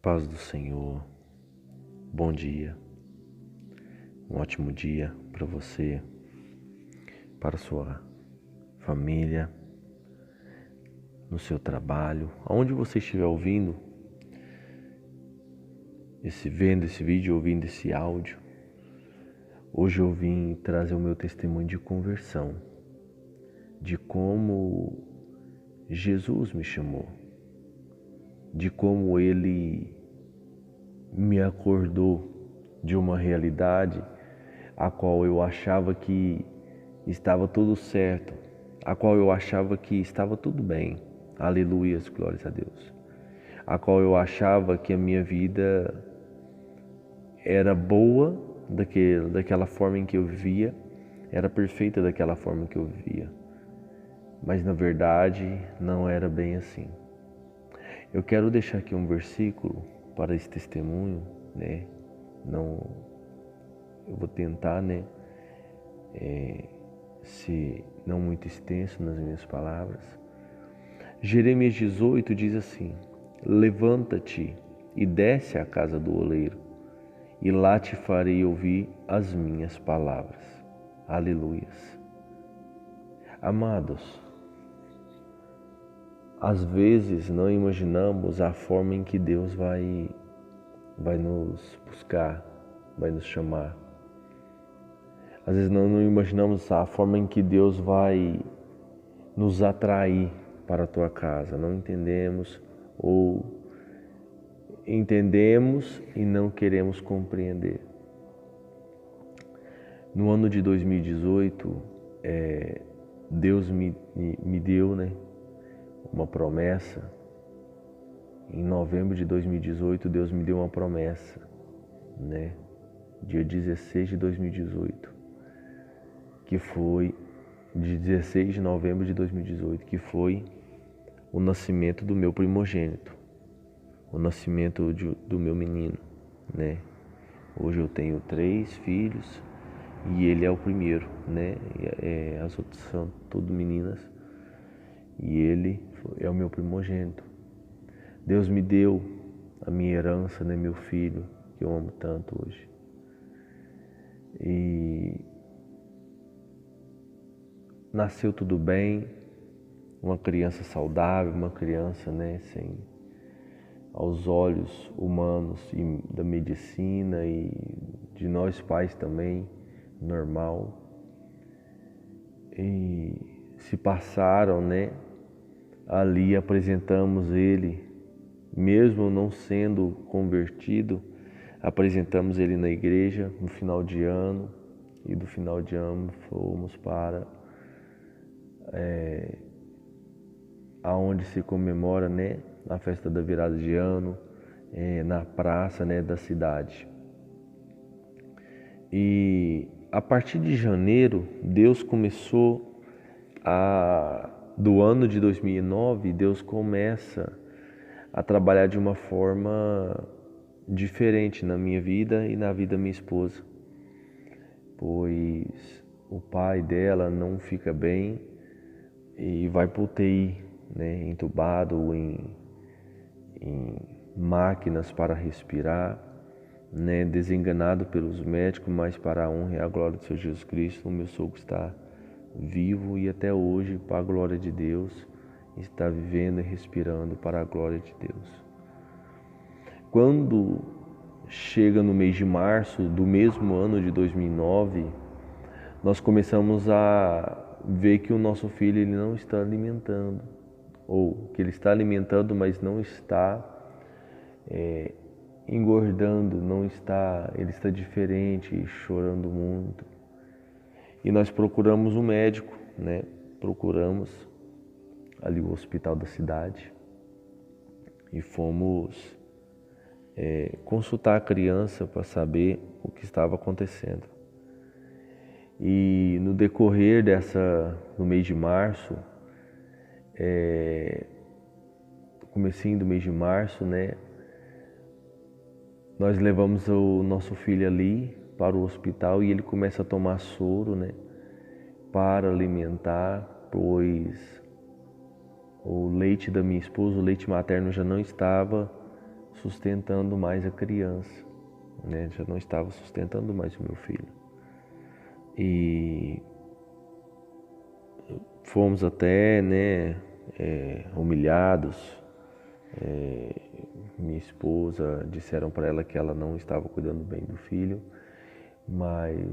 Paz do Senhor, bom dia, um ótimo dia para você, para sua família, no seu trabalho, aonde você estiver vendo esse vídeo, ouvindo esse áudio. Hoje eu vim trazer o meu testemunho de conversão, de como Jesus me chamou, de como Ele me acordou de uma realidade a qual eu achava que estava tudo certo, a qual eu achava que estava tudo bem, aleluias, glórias a Deus, a qual eu achava que a minha vida era boa daquela forma em que eu vivia, era perfeita daquela forma que eu vivia, mas na verdade não era bem assim. Eu quero deixar aqui um versículo para esse testemunho, né? Eu vou tentar, né? Se não muito extenso nas minhas palavras. Jeremias 18 diz assim: levanta-te e desce à casa do oleiro, e lá te farei ouvir as minhas palavras. Aleluias. Amados, às vezes não imaginamos a forma em que Deus vai nos buscar, vai nos chamar. Às vezes não imaginamos a forma em que Deus vai nos atrair para a tua casa. Não entendemos ou entendemos e não queremos compreender. No ano de 2018, Deus me deu, né, uma promessa. Em novembro de 2018, Deus me deu uma promessa, né? Dia 16 de 2018, que foi de 16 de novembro de 2018, que foi o nascimento do meu primogênito, o nascimento do meu menino, né? Hoje eu tenho 3 filhos e ele é o primeiro, né? As outras são todas meninas e ele é o meu primogênito. Deus me deu a minha herança, né? Meu filho, que eu amo tanto hoje. E nasceu tudo bem, uma criança saudável, uma criança, né, sem, aos olhos humanos e da medicina e de nós pais também, normal. E se passaram, né, ali apresentamos ele, mesmo não sendo convertido, apresentamos ele na igreja no final de ano, e do final de ano fomos para aonde se comemora, né, a festa da virada de ano, na praça, né, da cidade. E a partir de janeiro, Deus começou do ano de 2009, Deus começa a trabalhar de uma forma diferente na minha vida e na vida da minha esposa, pois o pai dela não fica bem e vai para o UTI, né, entubado em máquinas para respirar, né, desenganado pelos médicos, mas para a honra e a glória do Senhor Jesus Cristo, o meu sogro está vivo e até hoje, para a glória de Deus, está vivendo e respirando para a glória de Deus. Quando chega no mês de março do mesmo ano de 2009, nós começamos a ver que o nosso filho ele não está alimentando, ou que ele está alimentando, mas não está engordando, ele está diferente, chorando muito. E nós procuramos um médico, né? Procuramos ali o hospital da cidade e fomos consultar a criança para saber o que estava acontecendo. E no decorrer no mês de março, comecinho do mês de março, né, nós levamos o nosso filho ali para o hospital e ele começa a tomar soro, né, para alimentar, pois o leite da minha esposa, o leite materno já não estava sustentando mais a criança, né? Já não estava sustentando mais o meu filho. E fomos até, né, humilhados. Minha esposa disseram para ela que ela não estava cuidando bem do filho, mas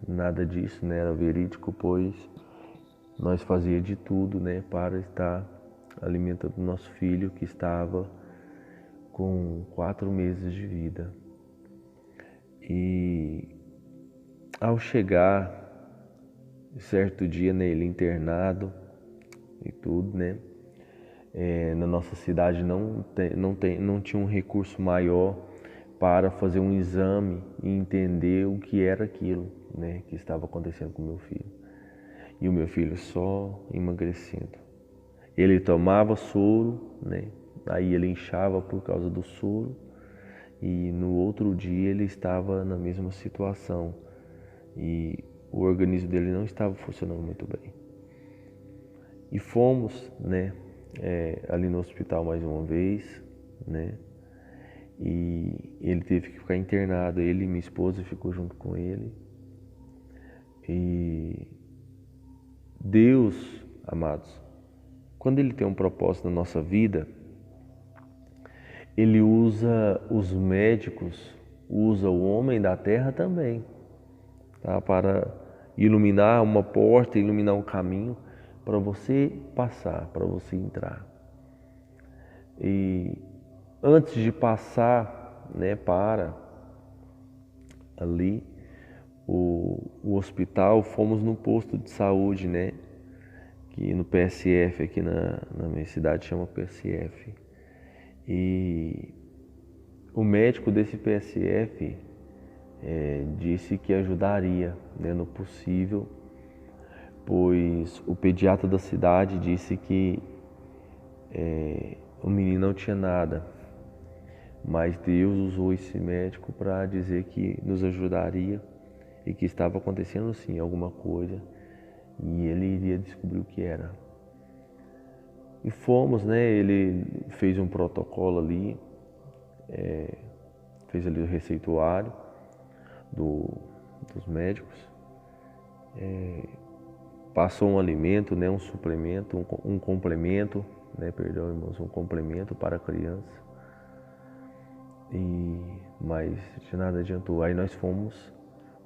nada disso, né, era verídico, pois nós fazíamos de tudo, né, para estar alimentando o nosso filho, que estava com 4 meses de vida. E ao chegar certo dia, né, ele internado e tudo, né, na nossa cidade não tinha um recurso maior para fazer um exame e entender o que era aquilo, né, que estava acontecendo com o meu filho. E o meu filho só emagrecendo. Ele tomava soro, né, aí ele inchava por causa do soro, e no outro dia ele estava na mesma situação e o organismo dele não estava funcionando muito bem. E fomos, né, ali no hospital mais uma vez, né, e ele teve que ficar internado. Ele e minha esposa ficou junto com ele. E Deus, amados, quando Ele tem um propósito na nossa vida, Ele usa os médicos, usa o homem da terra também, tá? Para iluminar uma porta, iluminar um caminho para você passar, para você entrar. E antes de passar, né, para ali o hospital, fomos no posto de saúde, né, que no PSF, aqui na minha cidade chama PSF. E o médico desse PSF disse que ajudaria, né, no possível, pois o pediatra da cidade disse que o menino não tinha nada, mas Deus usou esse médico para dizer que nos ajudaria e que estava acontecendo sim alguma coisa e ele iria descobrir o que era. E fomos, né? Ele fez um protocolo ali, fez ali o receituário dos médicos, passou um alimento, né? Um suplemento, um complemento, né? Perdão, irmãos, um complemento para a criança. Mas de nada adiantou. Aí nós fomos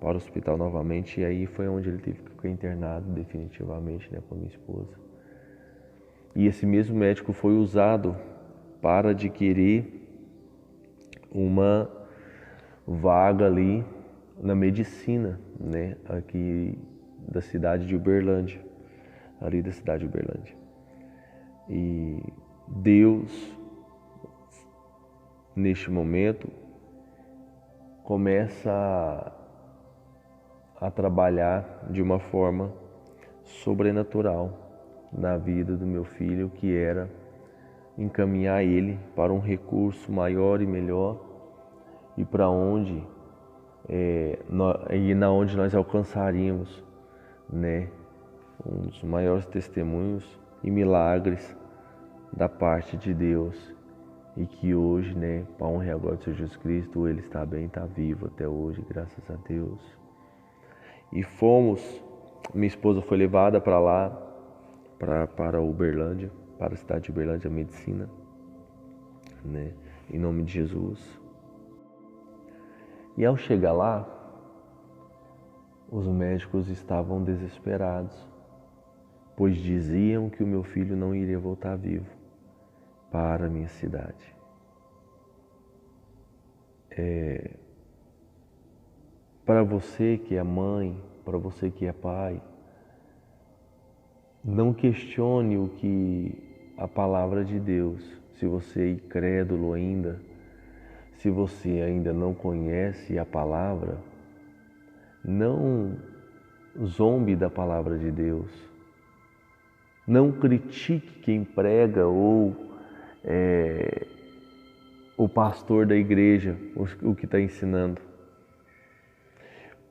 para o hospital novamente e aí foi onde ele teve que ficar internado definitivamente, né, com a minha esposa. E esse mesmo médico foi usado para adquirir uma vaga ali na medicina, né, aqui da cidade de Uberlândia, ali da cidade de Uberlândia. E Deus, neste momento, começa a trabalhar de uma forma sobrenatural na vida do meu filho, que era encaminhar ele para um recurso maior e melhor e para onde na onde nós alcançaríamos, né, um dos maiores testemunhos e milagres da parte de Deus. E que hoje, né, para a honra e a glória do Senhor Jesus Cristo, ele está bem, está vivo até hoje, graças a Deus. E fomos, minha esposa foi levada para lá, para Uberlândia, para a cidade de Uberlândia, medicina, né, em nome de Jesus. E ao chegar lá, os médicos estavam desesperados, pois diziam que o meu filho não iria voltar vivo para a minha cidade. Para você que é mãe, para você que é pai, não questione o que a palavra de Deus, se você é incrédulo ainda, se você ainda não conhece a palavra, não zombe da palavra de Deus, não critique quem prega ou o pastor da igreja, o que está ensinando.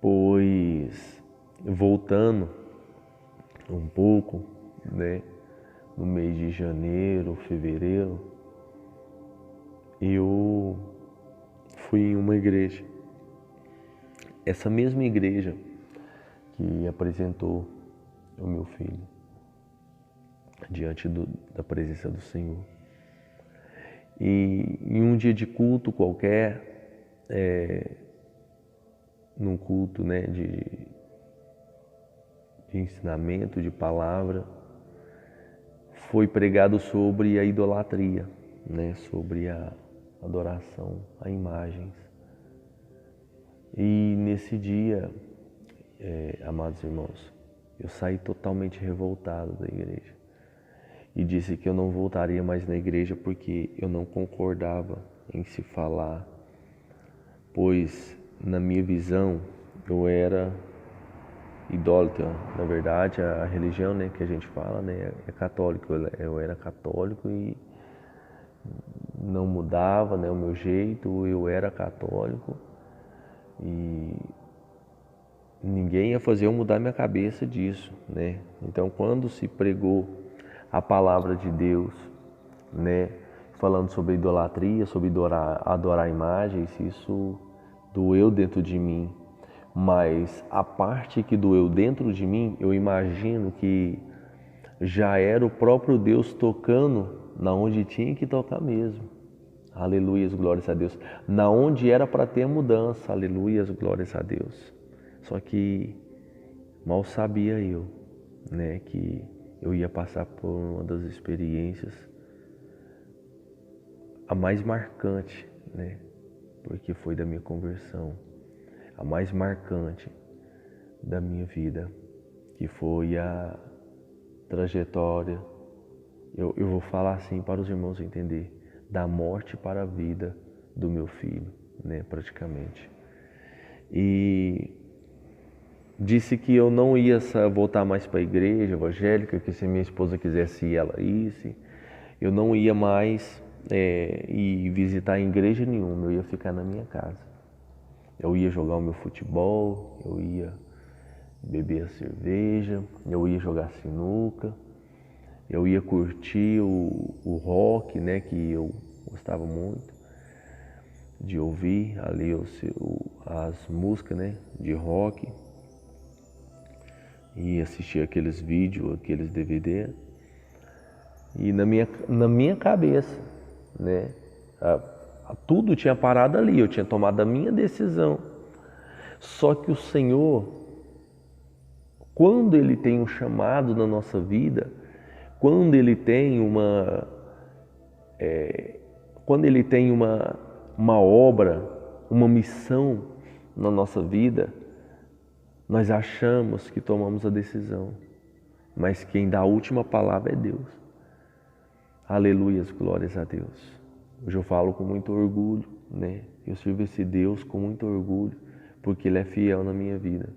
Pois, voltando um pouco, né, no mês de janeiro, fevereiro, eu fui em uma igreja. Essa mesma igreja que apresentou o meu filho diante da presença do Senhor. E em um dia de culto qualquer, num culto, né, de ensinamento, de palavra, foi pregado sobre a idolatria, né, sobre a adoração a imagens. E nesse dia, amados irmãos, eu saí totalmente revoltado da igreja e disse que eu não voltaria mais na igreja porque eu não concordava em se falar, pois na minha visão eu era idólatra. Na verdade, a religião, né, que a gente fala, né, é católico. Eu era católico e não mudava, né, o meu jeito. Eu era católico e ninguém ia fazer eu mudar minha cabeça disso, né? Então, quando se pregou a palavra de Deus, né, falando sobre idolatria, sobre adorar imagens, isso doeu dentro de mim. Mas a parte que doeu dentro de mim, eu imagino que já era o próprio Deus tocando na onde tinha que tocar mesmo. Aleluias, glórias a Deus. Na onde era para ter mudança, aleluias, glórias a Deus. Só que mal sabia eu, né, que eu ia passar por uma das experiências a mais marcante, né, porque foi da minha conversão, a mais marcante da minha vida, que foi a trajetória, eu vou falar assim para os irmãos entender, da morte para a vida do meu filho, né, praticamente. E disse que eu não ia voltar mais para a igreja evangélica, que se minha esposa quisesse ir, ela ia. Eu não ia mais ir visitar igreja nenhuma, eu ia ficar na minha casa. Eu ia jogar o meu futebol, eu ia beber a cerveja, eu ia jogar sinuca, eu ia curtir o rock, né, que eu gostava muito de ouvir ali as músicas, né, de rock, e assistir aqueles vídeos, aqueles DVD. E na minha cabeça, né, tudo tinha parado ali, eu tinha tomado a minha decisão. Só que o Senhor, quando Ele tem um chamado na nossa vida, quando Ele tem uma obra, uma missão na nossa vida, nós achamos que tomamos a decisão, mas quem dá a última palavra é Deus. Aleluias, glórias a Deus. Hoje eu falo com muito orgulho, né? Eu sirvo esse Deus com muito orgulho, porque Ele é fiel na minha vida.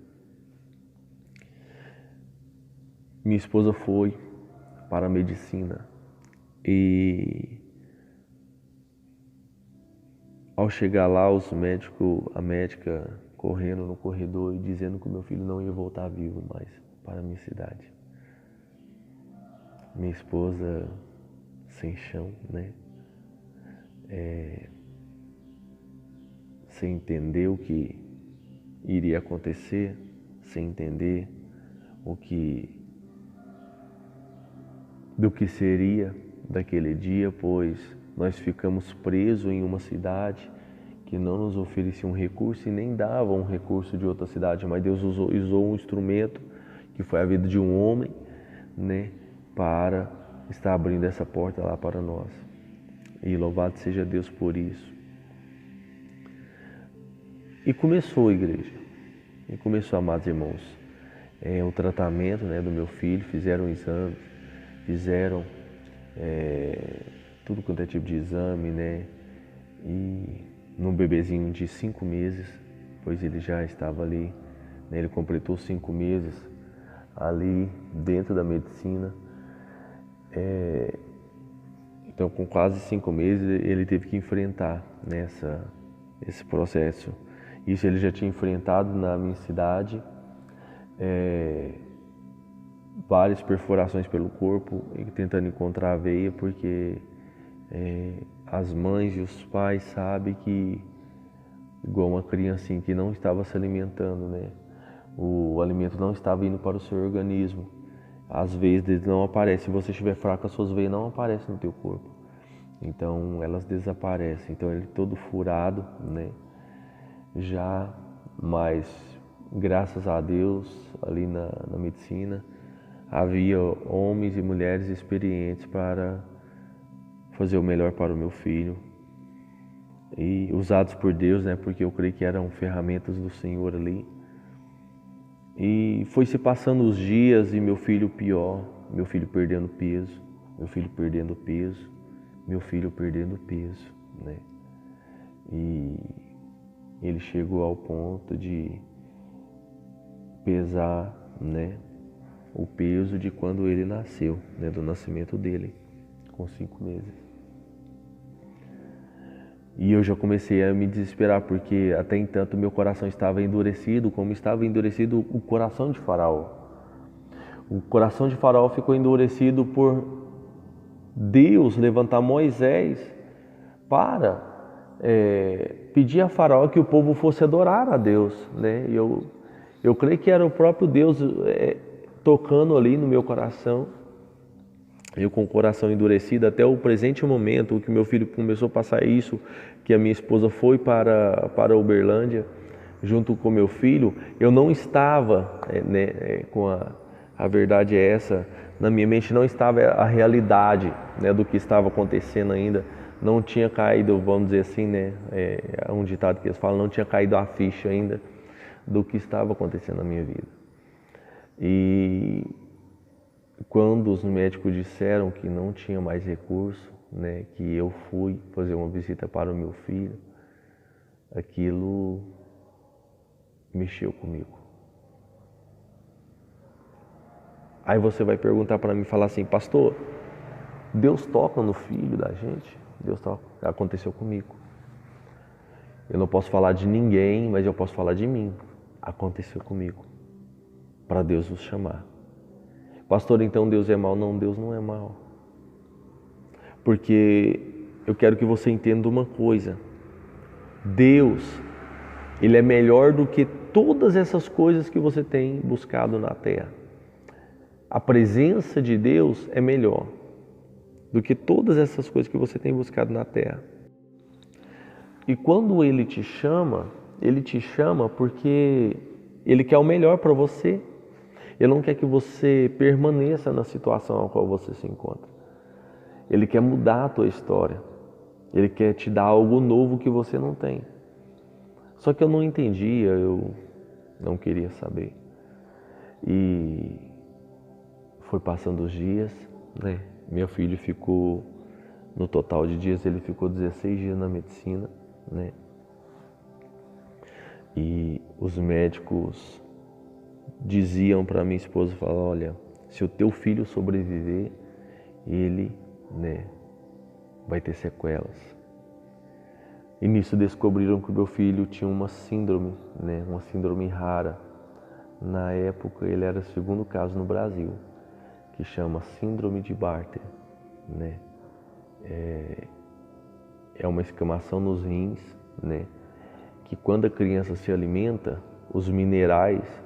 Minha esposa foi para a medicina e ao chegar lá, a médica correndo no corredor e dizendo que o meu filho não ia voltar vivo mais para a minha cidade. Minha esposa sem chão, né? Sem entender o que iria acontecer, sem entender do que seria daquele dia, pois nós ficamos presos em uma cidade que não nos oferecia um recurso e nem dava um recurso de outra cidade, mas Deus usou um instrumento que foi a vida de um homem, né, para estar abrindo essa porta lá para nós. E louvado seja Deus por isso. E começou a igreja, e começou, amados irmãos, o tratamento, né, do meu filho, fizeram exames, fizeram tudo quanto é tipo de exame, né, e num bebezinho de 5 meses, pois ele já estava ali, né, ele completou 5 meses ali dentro da medicina. Então, com quase 5 meses, ele teve que enfrentar, né, esse processo. Isso ele já tinha enfrentado na minha cidade, várias perfurações pelo corpo, tentando encontrar a veia, porque as mães e os pais sabem que igual uma criancinha que não estava se alimentando, né? O alimento não estava indo para o seu organismo. As veias deles não aparecem. Se você estiver fraco, as suas veias não aparecem no teu corpo. Então elas desaparecem. Então ele todo furado, né? Já, mas graças a Deus, ali na medicina, havia homens e mulheres experientes para fazer o melhor para o meu filho. E usados por Deus, né? Porque eu creio que eram ferramentas do Senhor ali. E foi se passando os dias e meu filho pior, meu filho perdendo peso, meu filho perdendo peso, meu filho perdendo peso, né? E ele chegou ao ponto de pesar, né, o peso de quando ele nasceu, né, do nascimento dele, com 5 meses. E eu já comecei a me desesperar, porque até então meu coração estava endurecido, como estava endurecido o coração de Faraó. O coração de Faraó ficou endurecido por Deus levantar Moisés para pedir a Faraó que o povo fosse adorar a Deus, né? Eu creio que era o próprio Deus tocando ali no meu coração. Eu com o coração endurecido até o presente momento, que meu filho começou a passar isso, que a minha esposa foi para Uberlândia, junto com meu filho, eu não estava, com a verdade é essa, na minha mente não estava a realidade, né, do que estava acontecendo ainda, não tinha caído, vamos dizer assim, né, é um ditado que eles falam, não tinha caído a ficha ainda do que estava acontecendo na minha vida. E quando os médicos disseram que não tinha mais recurso, né, que eu fui fazer uma visita para o meu filho, aquilo mexeu comigo. Aí você vai perguntar para mim, falar assim, pastor, Deus toca no filho da gente? Deus toca. Aconteceu comigo. Eu não posso falar de ninguém, mas eu posso falar de mim. Aconteceu comigo. Para Deus nos chamar. Pastor, então Deus é mau? Não, Deus não é mau. Porque eu quero que você entenda uma coisa. Deus, Ele é melhor do que todas essas coisas que você tem buscado na terra. A presença de Deus é melhor do que todas essas coisas que você tem buscado na terra. E quando Ele te chama porque Ele quer o melhor para você. Ele não quer que você permaneça na situação na qual você se encontra. Ele quer mudar a tua história. Ele quer te dar algo novo que você não tem. Só que eu não entendia, eu não queria saber. E foi passando os dias, né? Meu filho ficou, no total de dias, ele ficou 16 dias na medicina, né? E os médicos diziam para minha esposa, falavam, olha, se o teu filho sobreviver, ele, né, vai ter sequelas. E nisso descobriram que o meu filho tinha uma síndrome, né, uma síndrome rara. Na época ele era o segundo caso no Brasil, que chama síndrome de Bartter, né? É uma escamação nos rins, né, que quando a criança se alimenta, os minerais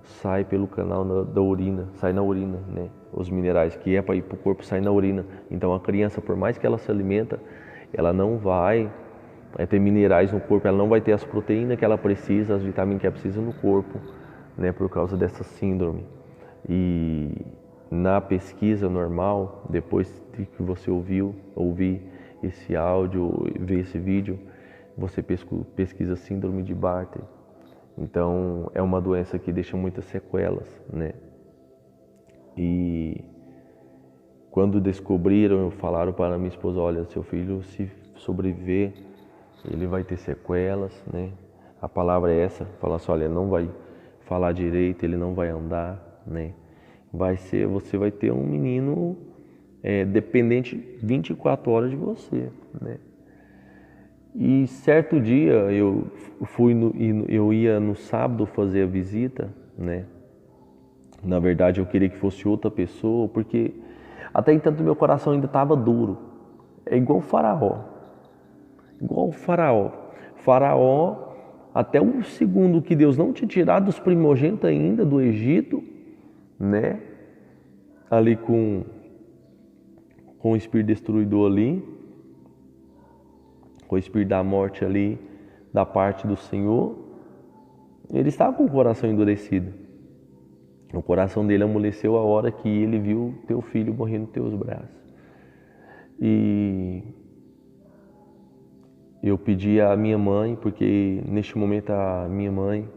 sai pelo canal da urina, sai na urina, né? Os minerais que é para ir para o corpo saem na urina. Então a criança, por mais que ela se alimenta, ela não vai ter minerais no corpo, ela não vai ter as proteínas que ela precisa, as vitaminas que ela precisa no corpo, né? Por causa dessa síndrome. E na pesquisa normal, depois que você ouvir esse áudio, ver esse vídeo, você pesquisa síndrome de Bartter. Então, é uma doença que deixa muitas sequelas, né? E quando descobriram, falaram para minha esposa, olha, seu filho, se sobreviver, ele vai ter sequelas, né? A palavra é essa, fala assim, olha, não vai falar direito, ele não vai andar, né? Você vai ter um menino dependente 24 horas de você, né? E certo dia eu ia no sábado fazer a visita, né? Na verdade eu queria que fosse outra pessoa, porque até então meu coração ainda estava duro. É igual o Faraó. Igual o Faraó. Faraó até o segundo que Deus não tinha tirado os primogênitos ainda do Egito, né? Ali com o espírito destruidor ali, com o espírito da morte ali, da parte do Senhor, ele estava com o coração endurecido. O coração dele amoleceu a hora que ele viu teu filho morrer nos teus braços. E eu pedi à minha mãe, porque neste momento a minha mãe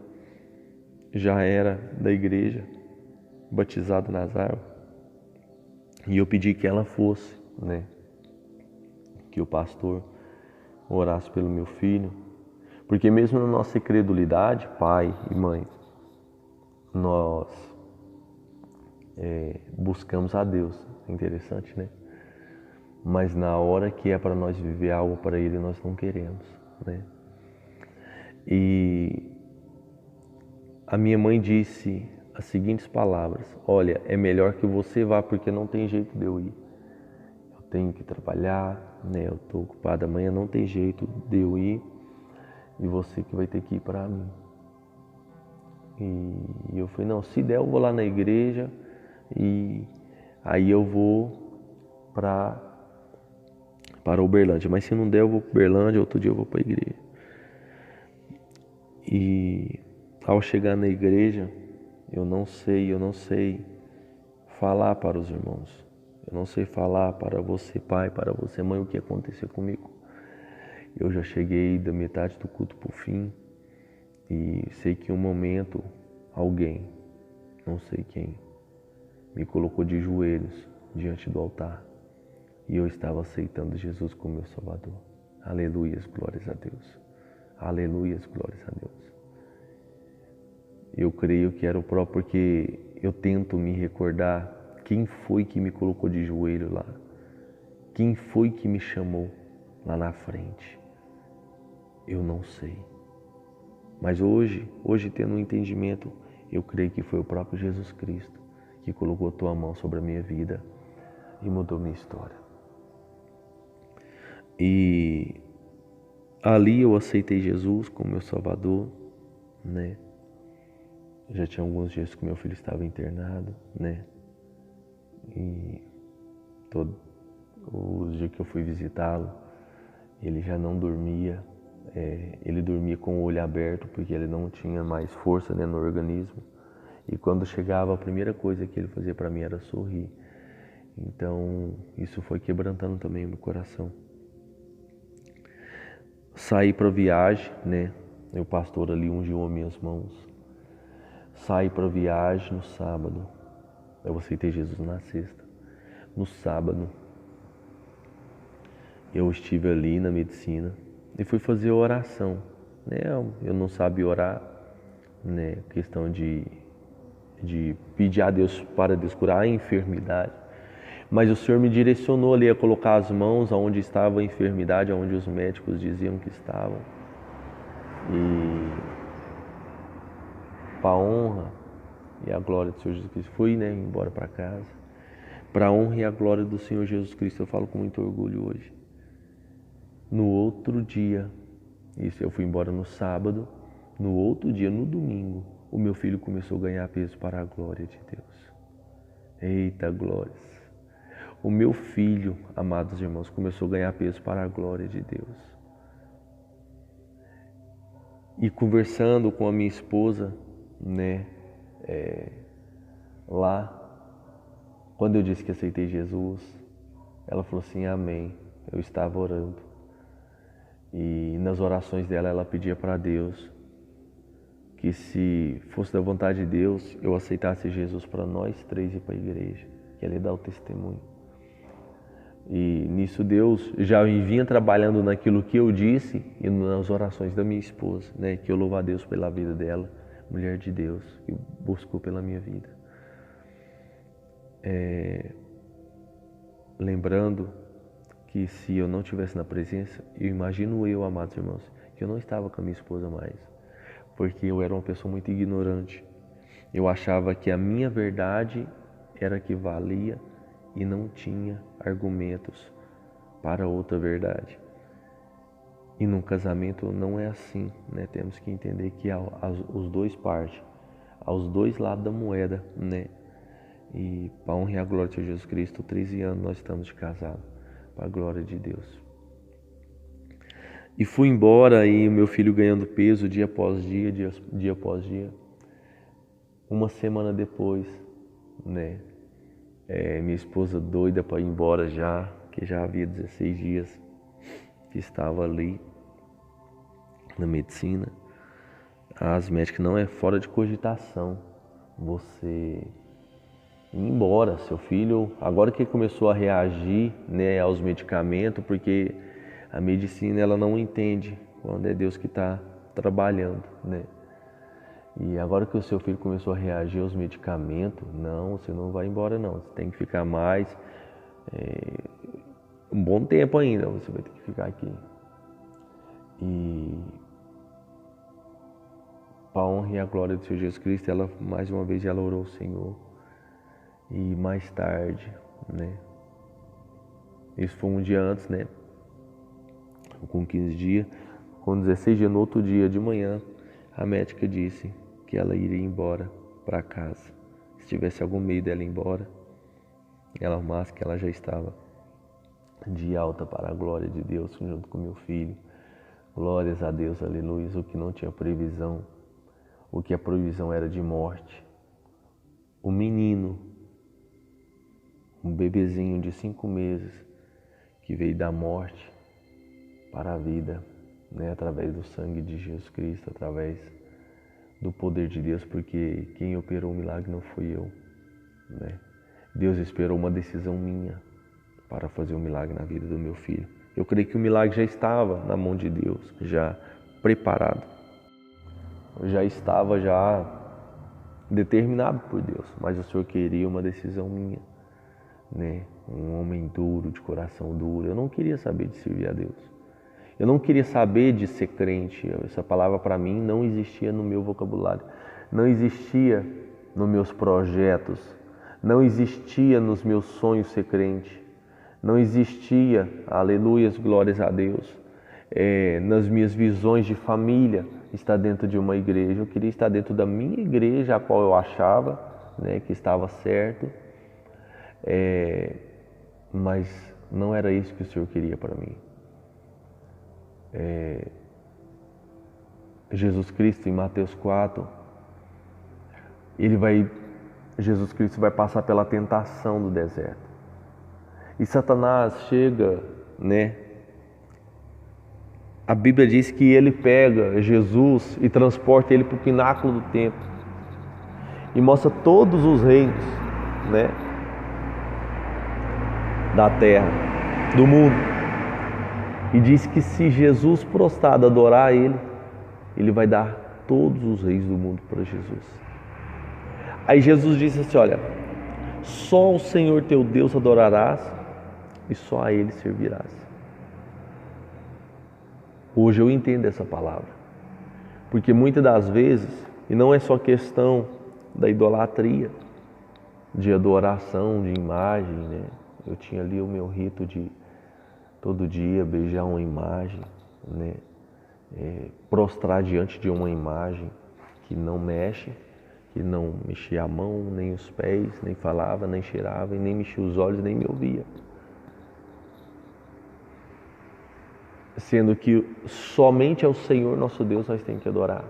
já era da igreja, batizada nas águas. E eu pedi que ela fosse, né? Que o pastor orasse pelo meu filho. Porque mesmo na nossa incredulidade, pai e mãe, nós buscamos a Deus. É interessante, né? Mas na hora que é para nós viver algo para Ele, nós não queremos, né? E a minha mãe disse as seguintes palavras: olha, é melhor que você vá, porque não tem jeito de eu ir. Eu tenho que trabalhar, né? Eu estou ocupado amanhã, não tem jeito de eu ir. E você que vai ter que ir para mim. E eu falei, não, se der eu vou lá na igreja e aí eu vou para Uberlândia. Mas se não der eu vou para Uberlândia, outro dia eu vou para a igreja. E ao chegar na igreja, eu não sei falar para os irmãos. Eu não sei falar para você pai, para você mãe, o que aconteceu comigo. Eu já cheguei da metade do culto para o fim e sei que em um momento alguém, não sei quem, me colocou de joelhos diante do altar e eu estava aceitando Jesus como meu Salvador. Aleluias, glórias a Deus. Aleluias, glórias a Deus. Eu creio que era o próprio, porque eu tento me recordar quem foi que me colocou de joelho lá, quem foi que me chamou lá na frente. Eu não sei. Mas hoje tendo um entendimento, eu creio que foi o próprio Jesus Cristo que colocou a tua mão sobre a minha vida e mudou minha história. E ali eu aceitei Jesus como meu Salvador, né? Já tinha alguns dias que meu filho estava internado, né? E todos os dias que eu fui visitá-lo, ele já não dormia. Ele dormia com o olho aberto porque ele não tinha mais força, né, no organismo. E quando chegava, a primeira coisa que ele fazia para mim era sorrir. Então isso foi quebrantando também o meu coração. Saí para viagem, né? O pastor ali ungiu as minhas mãos. Saí para viagem no sábado. Eu aceitei Jesus na sexta. No sábado eu estive ali na medicina e fui fazer oração, né? Eu não sabia orar, né? Questão de pedir a Deus para Deus curar a enfermidade. Mas o Senhor me direcionou ali a colocar as mãos onde estava a enfermidade, onde os médicos diziam que estavam. E para a honra e a glória do Senhor Jesus Cristo, fui, né, embora para casa. Para a honra e a glória do Senhor Jesus Cristo, eu falo com muito orgulho hoje. No outro dia, isso eu fui embora no sábado, no outro dia, no domingo, o meu filho começou a ganhar peso para a glória de Deus. Eita, glórias! O meu filho, amados irmãos, começou a ganhar peso para a glória de Deus. E conversando com a minha esposa, né, lá, quando eu disse que aceitei Jesus, ela falou assim, amém. Eu estava orando. E nas orações dela, ela pedia para Deus que, se fosse da vontade de Deus, eu aceitasse Jesus para nós três ir para a igreja, que ela ia dar o testemunho. E nisso Deus já vinha trabalhando naquilo que eu disse e nas orações da minha esposa, né? Que eu louvo a Deus pela vida dela, mulher de Deus, que buscou pela minha vida. Lembrando que se eu não estivesse na presença, eu imagino eu, amados irmãos, que eu não estava com a minha esposa mais, porque eu era uma pessoa muito ignorante. Eu achava que a minha verdade era que valia e não tinha argumentos para outra verdade. E num casamento não é assim, né? Temos que entender que os dois partes, aos dois lados da moeda, né? E para honra e a glória de Jesus Cristo, 13 anos nós estamos de casado, para a glória de Deus. E fui embora e o meu filho ganhando peso dia após dia, dia após dia. Uma semana depois, né? Minha esposa doida para ir embora já, que já havia 16 dias que estava ali na medicina. As médicas não é fora de cogitação você ir embora. Seu filho, agora que começou a reagir, né, aos medicamentos, porque a medicina ela não entende quando é Deus que está trabalhando, né? E agora que o seu filho começou a reagir aos medicamentos, não, você não vai embora não, você tem que ficar mais, um bom tempo ainda, você vai ter que ficar aqui. E para a honra e a glória do Senhor Jesus Cristo, ela mais uma vez ela orou ao Senhor. E mais tarde, né? Isso foi um dia antes, né? Com 15 dias, com 16 dias, no outro dia de manhã, a médica disse que ela iria embora para casa. Se tivesse algum meio dela ir embora, ela arrumasse que ela já estava de alta para a glória de Deus, junto com meu filho. Glórias a Deus, aleluia. O que não tinha previsão, o que a previsão era de morte. O menino, um bebezinho de 5 meses, que veio da morte para a vida, né? Através do sangue de Jesus Cristo, através do poder de Deus, porque quem operou o milagre não fui eu, né? Deus esperou uma decisão minha para fazer um milagre na vida do meu filho. Eu creio que o milagre já estava na mão de Deus, já preparado. Já estava já determinado por Deus, mas o Senhor queria uma decisão minha, né? Um homem duro, de coração duro. Eu não queria saber de servir a Deus. Eu não queria saber de ser crente. Essa palavra para mim não existia no meu vocabulário. Não existia nos meus projetos. Não existia nos meus sonhos ser crente. Não existia, aleluias, glórias a Deus, nas minhas visões de família, estar dentro de uma igreja. Eu queria estar dentro da minha igreja, a qual eu achava, né, que estava certo, mas não era isso que o Senhor queria para mim. Jesus Cristo, em Mateus 4, Jesus Cristo vai passar pela tentação do deserto. E Satanás chega, né? A Bíblia diz que ele pega Jesus e transporta ele para o pináculo do templo e mostra todos os reinos, né, da terra, do mundo. E diz que se Jesus prostrado adorar ele, ele vai dar todos os reis do mundo para Jesus. Aí Jesus disse assim, olha, só o Senhor teu Deus adorarás e só a Ele servirás. Hoje eu entendo essa palavra, porque muitas das vezes, e não é só questão da idolatria, de adoração, de imagem, né? Eu tinha ali o meu rito de todo dia beijar uma imagem, né? Prostrar diante de uma imagem que não mexe, que não mexia a mão, nem os pés, nem falava, nem cheirava, e nem mexia os olhos, nem me ouvia. Sendo que somente ao Senhor nosso Deus nós temos que adorar.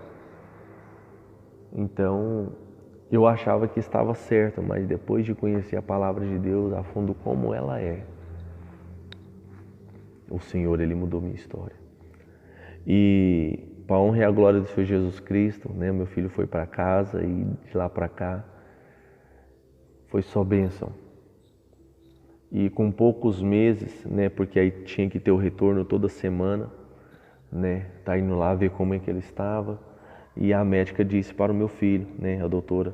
Então, eu achava que estava certo, mas depois de conhecer a palavra de Deus a fundo como ela é, o Senhor, Ele mudou minha história. E para a honra e a glória do Senhor Jesus Cristo, né, meu filho foi para casa e de lá para cá foi só bênção. E com poucos meses, né, porque aí tinha que ter o retorno toda semana, né, tá indo lá ver como é que ele estava. E a médica disse para o meu filho, né, a doutora,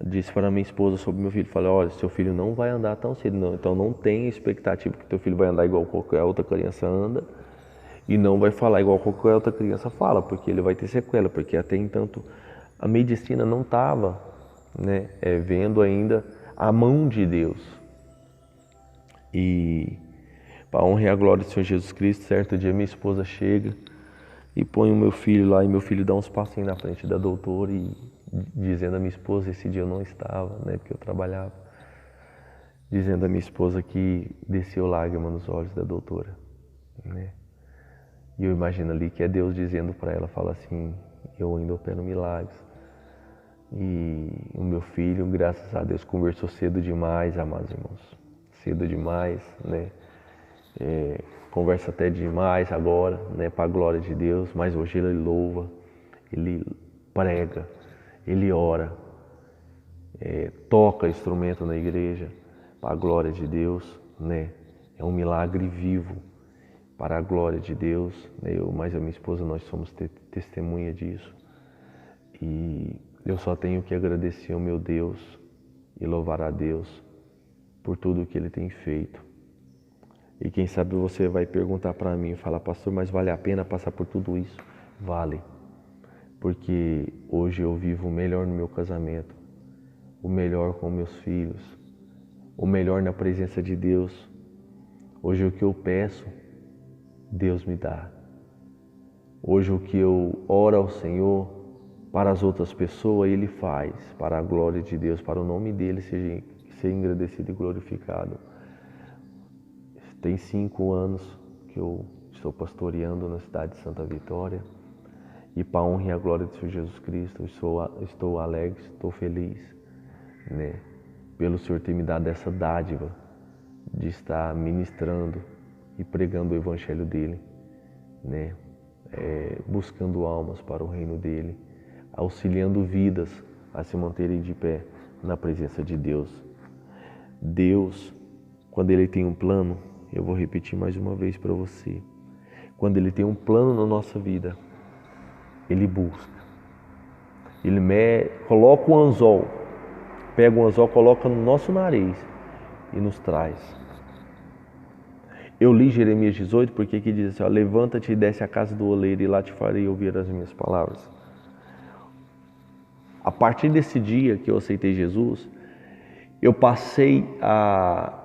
disse para a minha esposa sobre meu filho, falou, olha, seu filho não vai andar tão cedo, não, então não tem expectativa que teu filho vai andar igual qualquer outra criança anda e não vai falar igual qualquer outra criança fala, porque ele vai ter sequela, porque até entanto a medicina não estava, né, vendo ainda a mão de Deus. E para a honra e a glória do Senhor Jesus Cristo. Certo dia minha esposa chega e põe o meu filho lá, e meu filho dá uns passinhos na frente da doutora e dizendo a minha esposa, esse dia eu não estava, né, porque eu trabalhava, dizendo a minha esposa que desceu lágrima nos olhos da doutora, né? E eu imagino ali que é Deus dizendo para ela, fala assim, eu ainda opero milagres. E o meu filho, graças a Deus, conversou cedo demais, amados irmãos, cedo demais, né? Conversa até demais agora, né, para a glória de Deus, mas hoje ele louva, ele prega, ele ora, toca instrumento na igreja, para a glória de Deus, né? É um milagre vivo, para a glória de Deus, né? Eu mais a minha esposa, nós somos testemunha disso. E eu só tenho que agradecer ao meu Deus e louvar a Deus por tudo que Ele tem feito. E quem sabe você vai perguntar para mim, falar, pastor, mas vale a pena passar por tudo isso? Vale, porque hoje eu vivo o melhor no meu casamento, o melhor com meus filhos, o melhor na presença de Deus. Hoje o que eu peço, Deus me dá. Hoje o que eu oro ao Senhor para as outras pessoas, Ele faz, para a glória de Deus, para o nome dEle ser engrandecido e glorificado. Tem 5 anos que eu estou pastoreando na cidade de Santa Vitória, e para a honra e a glória do Senhor Jesus Cristo, eu estou alegre, estou feliz, né, pelo Senhor ter me dado essa dádiva de estar ministrando e pregando o Evangelho dEle, né, buscando almas para o reino dEle, auxiliando vidas a se manterem de pé na presença de Deus. Deus, quando Ele tem um plano, eu vou repetir mais uma vez para você, quando Ele tem um plano na nossa vida, Ele busca, Ele coloca o anzol, pega o anzol, coloca no nosso nariz e nos traz. Eu li Jeremias 18 porque aqui diz assim, ó, levanta-te e desce à casa do oleiro e lá te farei ouvir as minhas palavras. A partir desse dia que eu aceitei Jesus, eu passei a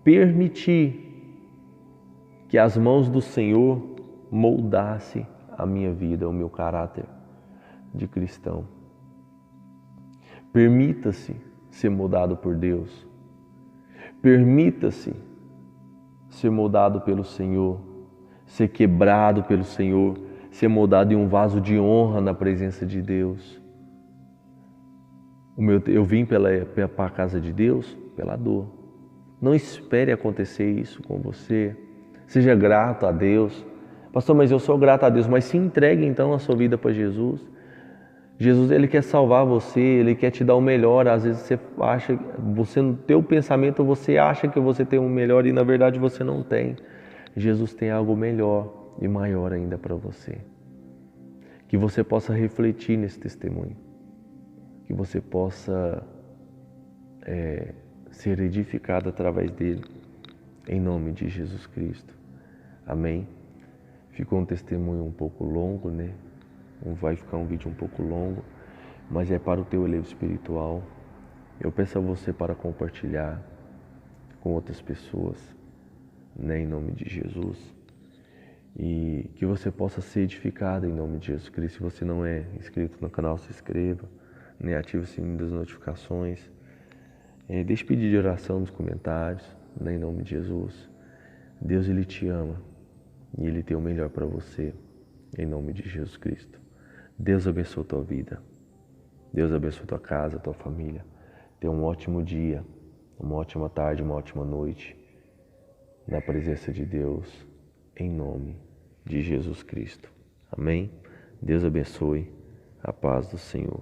permitir que as mãos do Senhor moldassem a minha vida, o meu caráter de cristão. Permita-se ser moldado por Deus. Permita-se ser moldado pelo Senhor, ser quebrado pelo Senhor, ser moldado em um vaso de honra na presença de Deus. Eu vim para a casa de Deus pela dor. Não espere acontecer isso com você. Seja grato a Deus. Pastor, mas eu sou grato a Deus. Mas se entregue então a sua vida para Jesus. Jesus, Ele quer salvar você, Ele quer te dar o melhor. Às vezes você no teu pensamento, você acha que você tem o melhor e na verdade você não tem. Jesus tem algo melhor e maior ainda para você. Que você possa refletir nesse testemunho. Que você possa ser edificado através dele, em nome de Jesus Cristo. Amém? Ficou um testemunho um pouco longo, né? Vai ficar um vídeo um pouco longo, mas é para o teu elevo espiritual. Eu peço a você para compartilhar com outras pessoas, né? Em nome de Jesus. E que você possa ser edificado em nome de Jesus Cristo. Se você não é inscrito no canal, se inscreva, né? Ative o sininho das notificações. Deixe pedir de oração nos comentários, né, em nome de Jesus. Deus, Ele te ama e Ele tem o melhor para você, em nome de Jesus Cristo. Deus abençoe a tua vida. Deus abençoe a tua casa, a tua família. Tenha um ótimo dia, uma ótima tarde, uma ótima noite, na presença de Deus, em nome de Jesus Cristo. Amém? Deus abençoe. A paz do Senhor.